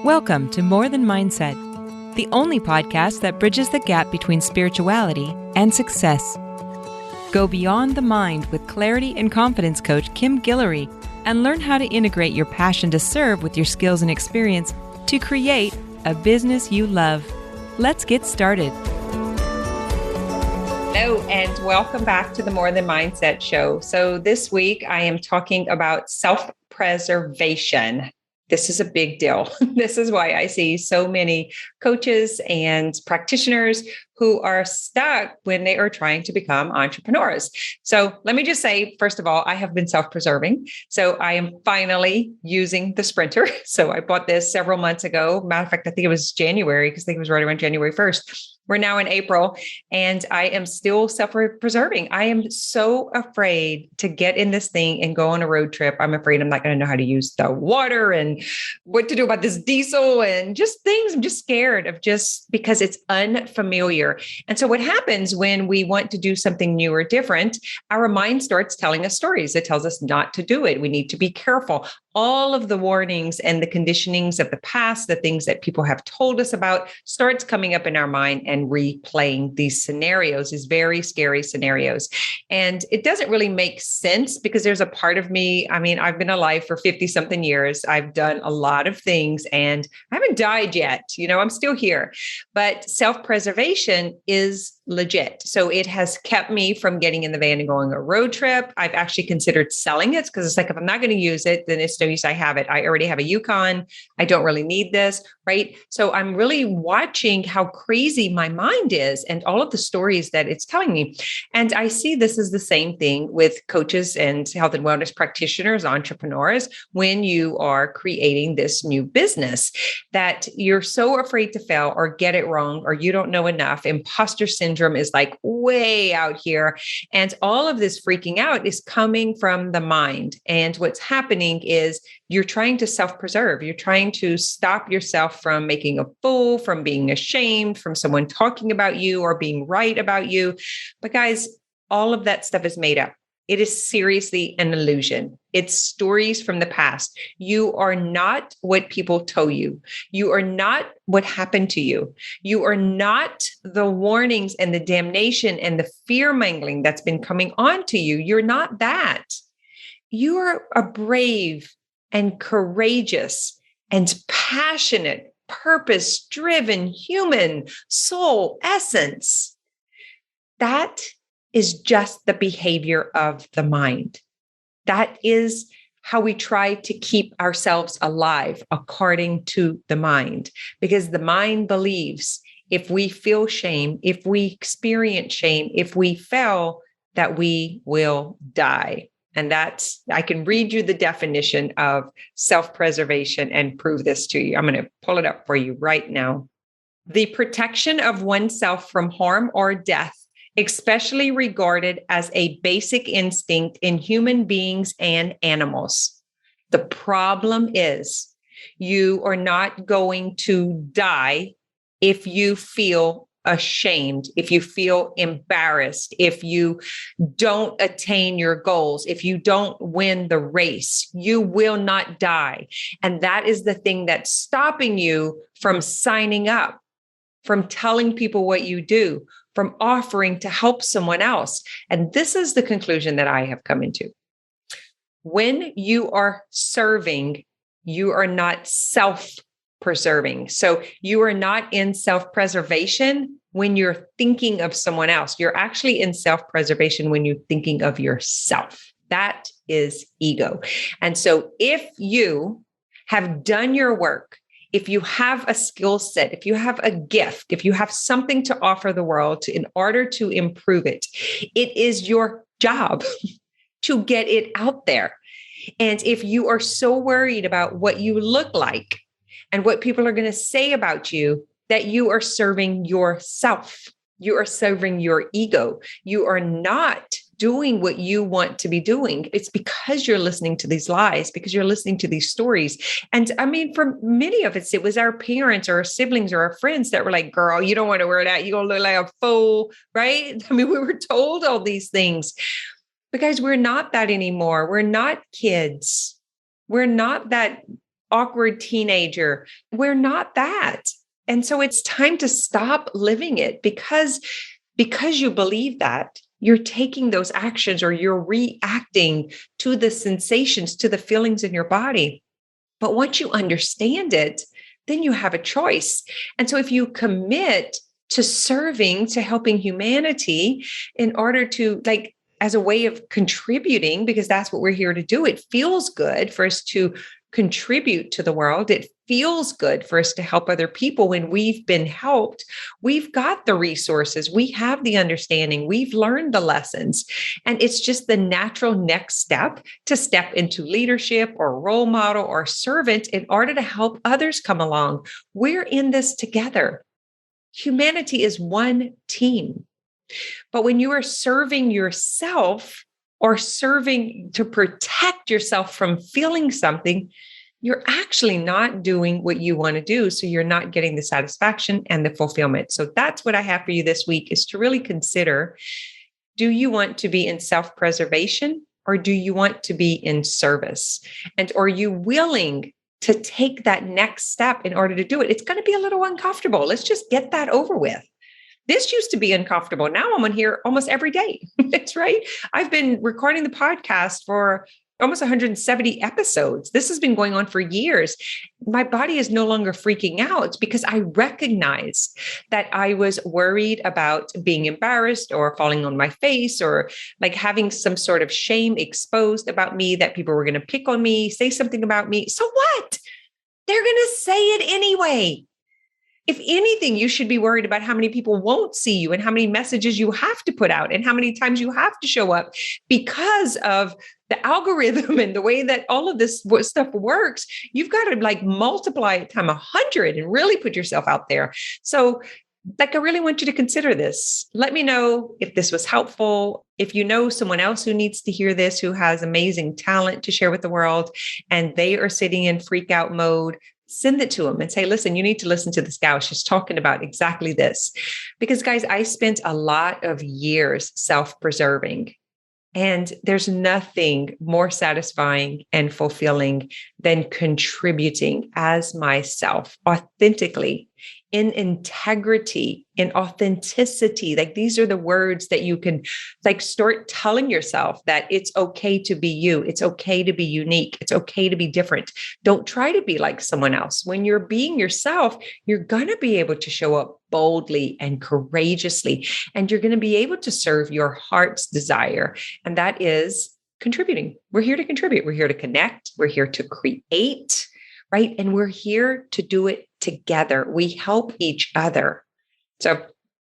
Welcome to More Than Mindset, the only podcast that bridges the gap between spirituality and success. Go beyond the mind with clarity and confidence coach Kim Guillory and learn how to integrate your passion to serve with your skills and experience to create a business you love. Let's get started. Hello, and welcome back to the More Than Mindset show. So this week I am talking about self-preservation. This is a big deal. This is why I see so many coaches and practitioners who are stuck when they are trying to become entrepreneurs. So let me just say, first of all, I have been self-preserving. So I am finally using the Sprinter. So I bought this several months ago. Matter of fact, I think it was January, because I think it was right around January 1st. We're now in April, and I am still self-preserving. I am so afraid to get in this thing and go on a road trip. I'm afraid I'm not going to know how to use the water and what to do about this diesel and just things. I'm just scared of just because it's unfamiliar. And so what happens when we want to do something new or different, our mind starts telling us stories. It tells us not to do it. We need to be careful. All of the warnings and the conditionings of the past, the things that people have told us about, starts coming up in our mind and replaying these scenarios, these very scary scenarios. And it doesn't really make sense because there's a part of me, I've been alive for 50 something years. I've done a lot of things and I haven't died yet. I'm still here, but self-preservation is legit. So it has kept me from getting in the van and going on a road trip. I've actually considered selling it because it's like, if I'm not going to use it, then it's no use I have it. I already have a Yukon. I don't really need this, right? So I'm really watching how crazy my mind is and all of the stories that it's telling me. And I see this is the same thing with coaches and health and wellness practitioners, entrepreneurs, when you are creating this new business, that you're so afraid to fail or get it wrong, or you don't know enough. Imposter syndrome is like way out here. And all of this freaking out is coming from the mind. And what's happening is you're trying to self-preserve. You're trying to stop yourself from making a fool, from being ashamed, from someone talking about you or being right about you. But guys, all of that stuff is made up. It is seriously an illusion. It's stories from the past. You are not what people told you. You are not what happened to you. You are not the warnings and the damnation and the fear mongering that's been coming on to you. You're not that. You are a brave and courageous and passionate, purpose-driven human soul essence. That is just the behavior of the mind. That is how we try to keep ourselves alive according to the mind, because the mind believes if we feel shame, if we experience shame, if we fail, that we will die. And I can read you the definition of self-preservation and prove this to you. I'm going to pull it up for you right now. The protection of oneself from harm or death, especially regarded as a basic instinct in human beings and animals. The problem is you are not going to die if you feel ashamed, if you feel embarrassed, if you don't attain your goals, if you don't win the race. You will not die. And that is the thing that's stopping you from signing up, from telling people what you do, from offering to help someone else. And this is the conclusion that I have come into. When you are serving, you are not self-preserving. So you are not in self-preservation when you're thinking of someone else. You're actually in self-preservation when you're thinking of yourself. That is ego. And so if you have done your work, if you have a skill set, if you have a gift, if you have something to offer the world in order to improve it, it is your job to get it out there. And if you are so worried about what you look like and what people are going to say about you, that you are serving yourself, you are serving your ego, you are not doing what you want to be doing. It's because you're listening to these lies, because you're listening to these stories. And for many of us, it was our parents or our siblings or our friends that were like, girl, you don't want to wear that. You're going to look like a fool, right? We were told all these things because we're not that anymore. We're not kids. We're not that awkward teenager. We're not that. And so it's time to stop living it because you believe that. You're taking those actions or you're reacting to the sensations, to the feelings in your body. But once you understand it, then you have a choice. And so if you commit to serving, to helping humanity in order to as a way of contributing, because that's what we're here to do. It feels good for us to contribute to the world. It feels good for us to help other people when we've been helped. We've got the resources. We have the understanding. We've learned the lessons. And it's just the natural next step to step into leadership or role model or servant in order to help others come along. We're in this together. Humanity is one team. But when you are serving yourself or serving to protect yourself from feeling something, you're actually not doing what you want to do. So you're not getting the satisfaction and the fulfillment. So that's what I have for you this week, is to really consider, do you want to be in self-preservation or do you want to be in service? And are you willing to take that next step in order to do it? It's going to be a little uncomfortable. Let's just get that over with. This used to be uncomfortable. Now I'm on here almost every day. That's right. I've been recording the podcast for almost 170 episodes. This has been going on for years. My body is no longer freaking out because I recognize that I was worried about being embarrassed or falling on my face or having some sort of shame exposed about me, that people were going to pick on me, say something about me. So what? They're going to say it anyway. If anything, you should be worried about how many people won't see you and how many messages you have to put out and how many times you have to show up because of the algorithm and the way that all of this stuff works. You've got to multiply it times 100 and really put yourself out there. So I really want you to consider this. Let me know if this was helpful. If you know someone else who needs to hear this, who has amazing talent to share with the world, and they are sitting in freak out mode, send it to them and say, listen, you need to listen to this gal. She's talking about exactly this. Because guys, I spent a lot of years self-preserving. And there's nothing more satisfying and fulfilling than contributing as myself authentically, in integrity, in authenticity. These are the words that you can start telling yourself that it's okay to be you. It's okay to be unique. It's okay to be different. Don't try to be like someone else. When you're being yourself, you're going to be able to show up boldly and courageously, and you're going to be able to serve your heart's desire. And that is contributing. We're here to contribute. We're here to connect. We're here to create, right? And we're here to do it together. We help each other. So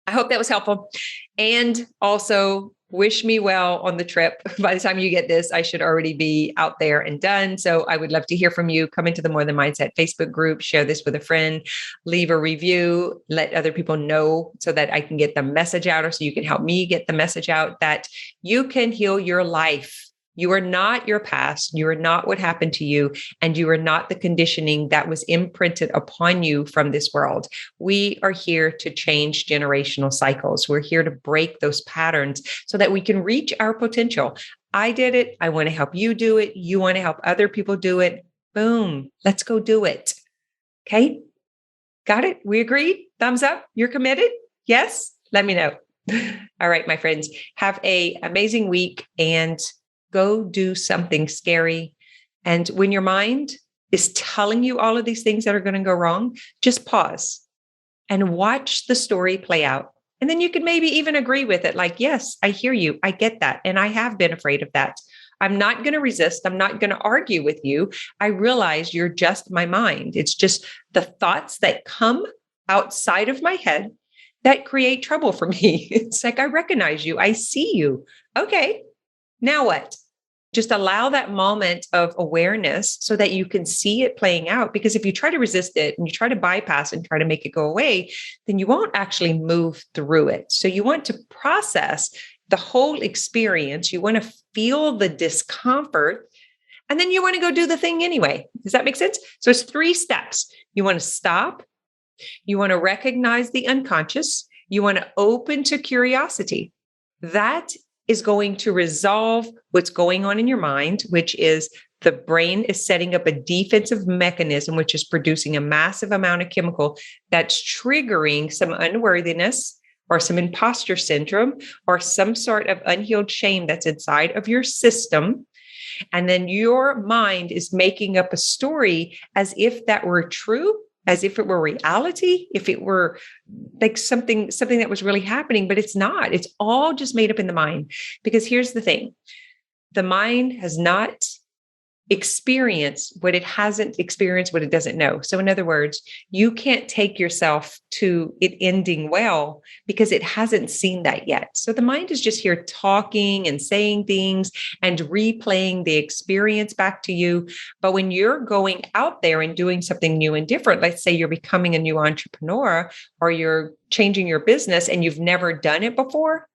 I hope that was helpful. And also wish me well on the trip. By the time you get this, I should already be out there and done. So I would love to hear from you. Come into the More Than Mindset Facebook group, share this with a friend, leave a review, let other people know so that I can get the message out, or so you can help me get the message out that you can heal your life. You are not your past. You are not what happened to you. And you are not the conditioning that was imprinted upon you from this world. We are here to change generational cycles. We're here to break those patterns so that we can reach our potential. I did it. I want to help you do it. You want to help other people do it. Boom. Let's go do it. Okay. Got it? We agreed? Thumbs up? You're committed? Yes? Let me know. All right, my friends, have an amazing week and go do something scary. And when your mind is telling you all of these things that are going to go wrong, just pause and watch the story play out. And then you can maybe even agree with it. Yes, I hear you. I get that. And I have been afraid of that. I'm not going to resist. I'm not going to argue with you. I realize you're just my mind. It's just the thoughts that come outside of my head that create trouble for me. It's I recognize you. I see you. Okay, now what? Just allow that moment of awareness so that you can see it playing out. Because if you try to resist it and you try to bypass and try to make it go away, then you won't actually move through it. So you want to process the whole experience. You want to feel the discomfort, and then you want to go do the thing anyway. Does that make sense? So it's 3 steps. You want to stop. You want to recognize the unconscious. You want to open to curiosity. That is going to resolve what's going on in your mind, which is the brain is setting up a defensive mechanism, which is producing a massive amount of chemical that's triggering some unworthiness or some imposter syndrome or some sort of unhealed shame that's inside of your system. And then your mind is making up a story as if that were true, as if it were reality, if it were like something that was really happening, but it's not. It's all just made up in the mind. Because here's the thing. The mind has not experienced what it hasn't experienced, what it doesn't know. So in other words, you can't take yourself to it ending well because it hasn't seen that yet. So the mind is just here talking and saying things and replaying the experience back to you. But when you're going out there and doing something new and different, let's say you're becoming a new entrepreneur or you're changing your business and you've never done it before,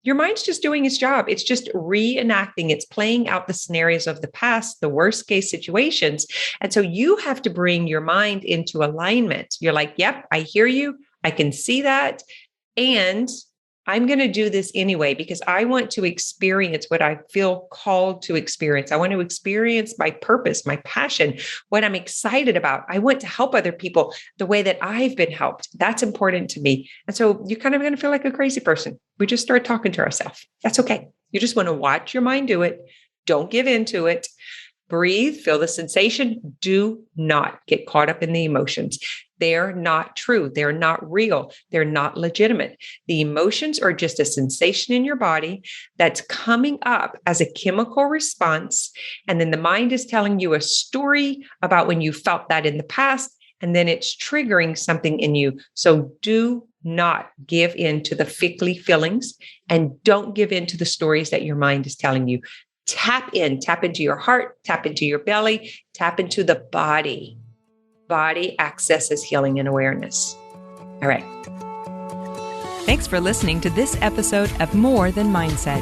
your mind's just doing its job. It's just reenacting. It's playing out the scenarios of the past, the worst case situations. And so you have to bring your mind into alignment. You're like, yep, I hear you. I can see that. And I'm going to do this anyway, because I want to experience what I feel called to experience. I want to experience my purpose, my passion, what I'm excited about. I want to help other people the way that I've been helped. That's important to me. And so you're kind of going to feel like a crazy person. We just start talking to ourselves. That's okay. You just want to watch your mind do it. Don't give into it. Breathe, feel the sensation. Do not get caught up in the emotions. They're not true. They're not real. They're not legitimate. The emotions are just a sensation in your body that's coming up as a chemical response. And then the mind is telling you a story about when you felt that in the past, and then it's triggering something in you. So do not give in to the fickly feelings, and don't give in to the stories that your mind is telling you. Tap into your heart, tap into your belly, tap into the body. Body accesses healing and awareness. All right. Thanks for listening to this episode of More Than Mindset.